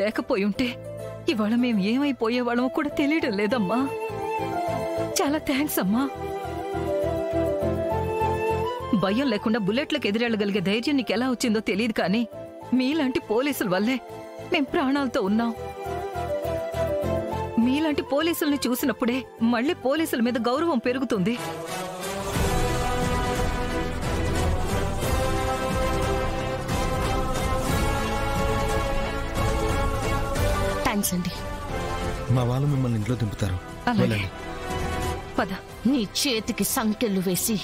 లేకపోయి ఉంటే ఇవాళ మేము ఏమైపోయేవాళ్ళమో కూడా తెలియడం లేదమ్మా. చాలా థ్యాంక్స్ అమ్మా. భయం లేకుండా బుల్లెట్లకు ఎదురెళ్ళగలిగే ధైర్యం నీకు ఎలా వచ్చిందో తెలియదు, కానీ మీలాంటి పోలీసుల వల్లే మేం ప్రాణాలతో ఉన్నాం. మీలాంటి పోలీసుల్ని చూసినప్పుడే మళ్ళీ పోలీసుల మీద గౌరవం పెరుగుతుంది. థ్యాంక్స్ అండి. మా వాళ్ళు మిమ్మల్ని ఇంట్లో దింపుతారు. పద. నీ చేతికి సంకెళ్ళు వేసి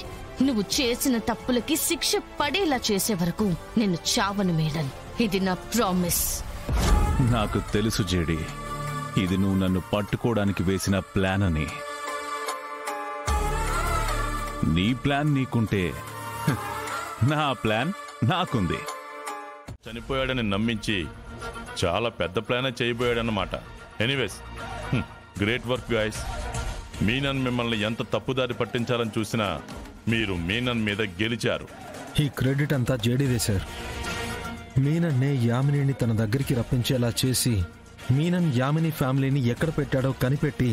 నువ్వు చేసిన తప్పులకి శిక్ష పడేలా చేసే వరకు నేను చావను మేడన్. ఇది నా ప్రామిస్. నాకు తెలుసు జేడి, ఇది నువ్వు నన్ను పట్టుకోవడానికి వేసిన ప్లాన్ అని. నీ ప్లాన్ నీకుంటే నా ప్లాన్ నాకుంది. చనిపోయాడని నమ్మించి చాలా పెద్ద ప్లానే చేయబోయాడన్నమాట. Anyways, great work guys. Menon మిమ్మల్ని ఎంత తప్పుదారి పట్టించాలని చూసినా మీరు మీనన్ మీద గెలిచారు. ఈ క్రెడిట్ అంతా జేడీదే సార్. మీనన్నే యామినిని తన దగ్గరికి రప్పించేలా చేసి మీనన్ యామిని ఫ్యామిలీని ఎక్కడ పెట్టాడో కనిపెట్టి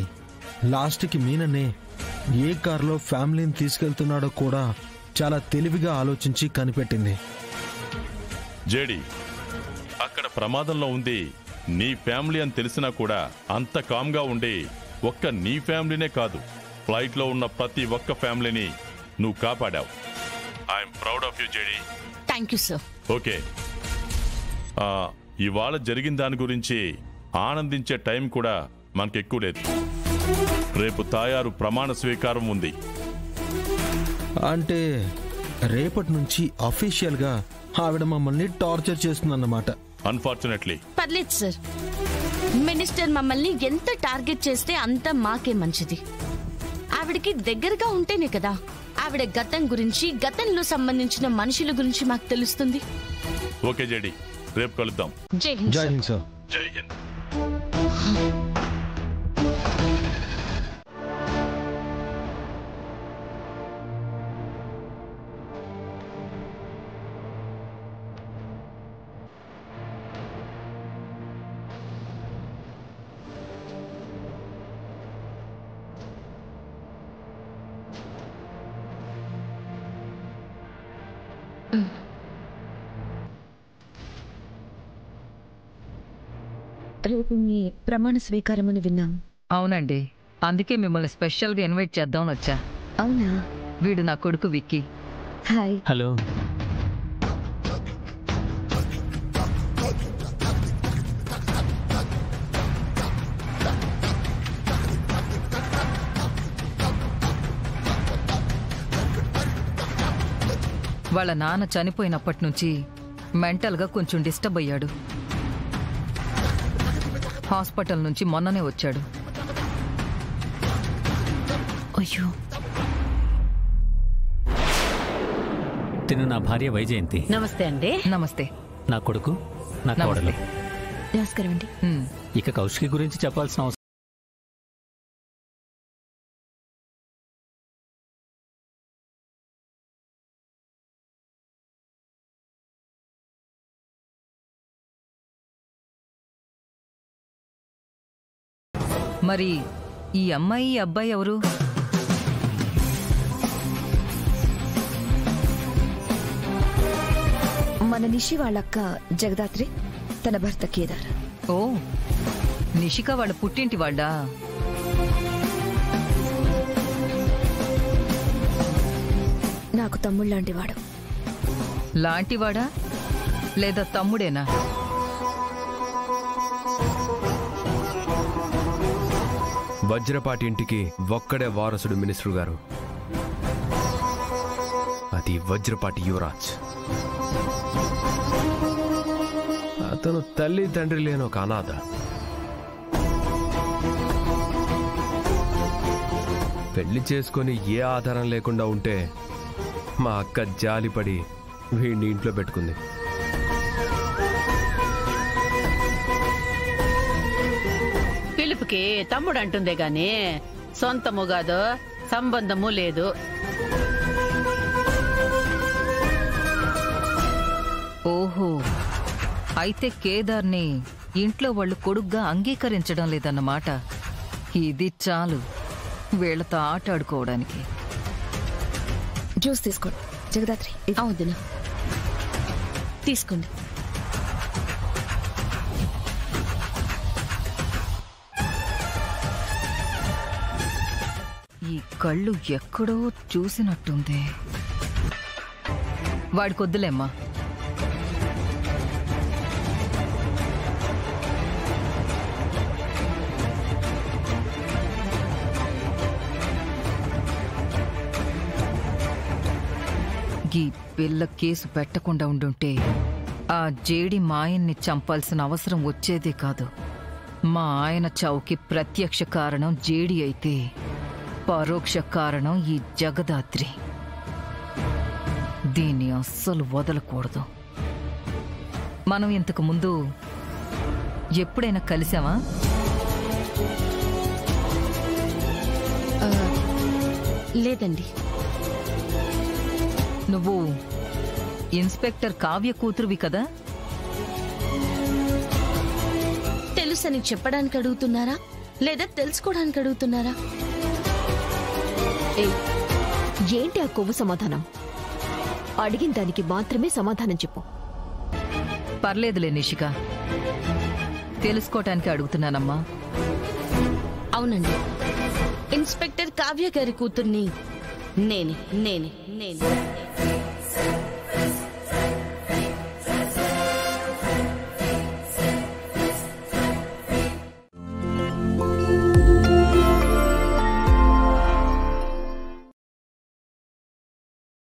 లాస్ట్కి మీనన్నే ఏ కారులో ఫ్యామిలీని తీసుకెళ్తున్నాడో కూడా చాలా తెలివిగా ఆలోచించి కనిపెట్టింది. జేడి, అక్కడ ప్రమాదంలో ఉంది నీ ఫ్యామిలీ అని తెలిసినా కూడా అంత కామ్గా ఉండి ఒక్క నీ ఫ్యామిలీనే కాదు, ఫ్లైట్లో ఉన్న ప్రతి ఒక్క ఫ్యామిలీని నువ్వు కాపాడావు. I'm proud of you JD. Thank you sir. Okay, ఇవాళ జరిగిన దాని గురించి ఆనందించే టైం కూడా మనకెక్కువ లేదు. రేపు తాయారు ప్రమాణ స్వీకారం ఉంది. అంటే రేపటి నుంచి అఫీషియల్గా ఆవిడ మమ్మల్ని టార్చర్ చేస్తుందన్నమాట. అన్ఫార్చునేట్లీ. పర్లేదు సార్, మినిస్టర్ మమ్మల్ని ఎంత టార్గెట్ చేస్తే అంత మాకే మంచిది. ఆవిడకి దగ్గరగా ఉంటేనే కదా ఆవిడ గతం గురించి, గతంలో సంబంధించిన మనుషుల గురించి మాకు తెలుస్తుంది. ఓకే జేడి, రేపు కలుద్దాం. జై హింద్. జై హింద్ సార్. జై హింద్. రేపు మీ ప్రమాణ స్వీకారం అని విన్నాం. అవునండి, అందుకే మిమ్మల్ని స్పెషల్గా ఇన్వైట్ చేద్దామని వచ్చా. అవునా? వీడు నా కొడుకు విక్కీ. హాయ్. హలో. వాళ్ళ నాన్న చనిపోయినప్పటి నుంచి మెంటల్గా కొంచెం డిస్టర్బ్ అయ్యాడు. హాస్పిటల్ నుంచి మొన్ననే వచ్చాడు. అయ్యో. తిను నా భార్య వైజయంతి. నమస్తే అండి. నమస్తే. నా కొడుకు, నా కోడలు. నమస్కారం అండి. ఇక కౌశికి గురించి చెప్పాల్సిన అవసరం. మరి ఈ అమ్మాయి అబ్బాయి ఎవరు? మన నిషి వాళ్ళక్క జగదాత్రి, తన భర్త కేదార్. ఓ, నిషిక వాళ్ళ పుట్టింటి వాళ్ళా? నాకు తమ్ముళ్ళలాంటి వాడు. లాంటివాడా లేదా తమ్ముడేనా? వజ్రపాటి ఇంటికి ఒక్కడే వారసుడు మినిస్టర్ గారు. అది వజ్రపాటి యువరాజ్. అతను తల్లి తండ్రి లేని ఒక అనాథ. పెళ్లి చేసుకొని ఏ ఆధారం లేకుండా ఉంటే మా అక్క జాలిపడి వీడిని ఇంట్లో పెట్టుకుంది. పిలుపుకి తమ్ముడు అంటుందే గాని సొంతము కాదు, సంబంధము లేదు. ఓహో, అయితే కేదార్ని ఇంట్లో వాళ్ళు కొడుగ్గా అంగీకరించడం లేదన్నమాట. ఇది చాలు వీళ్లతో ఆట ఆడుకోవడానికి. జ్యూస్ తీసుకోండి జగదాత్రి. వదినా, తీసుకోండి. ఈ కళ్ళు ఎక్కడో చూసినట్టుంది. వాడికొద్దులేమ్మా. ఈ పిల్ల కేసు పెట్టకుండా ఉండుంటే ఆ జేడి మాయన్ని చంపాల్సిన అవసరం వచ్చేదే కాదు. మా ఆయన చావుకి ప్రత్యక్ష కారణం జేడి అయితే పరోక్ష కారణం ఈ జగదాత్రి. దీన్ని అస్సలు వదలకూడదు. మనం ఇంతకు ముందు ఎప్పుడైనా కలిసామా? లేదండి. నువ్వు ఇన్స్పెక్టర్ కావ్య కూతురువి కదా? తెలుసని చెప్పడానికి అడుగుతున్నారా లేదా తెలుసుకోవడానికి అడుగుతున్నారా? ఏంటి ఆ కొవ్వు సమాధానం? అడిగిన దానికి మాత్రమే సమాధానం చెప్పు. పర్లేదులే నిషిక, తెలుసుకోవటానికి అడుగుతున్నానమ్మా. అవునండి, ఇన్స్పెక్టర్ కావ్య గారి కూతుర్ని నేనే.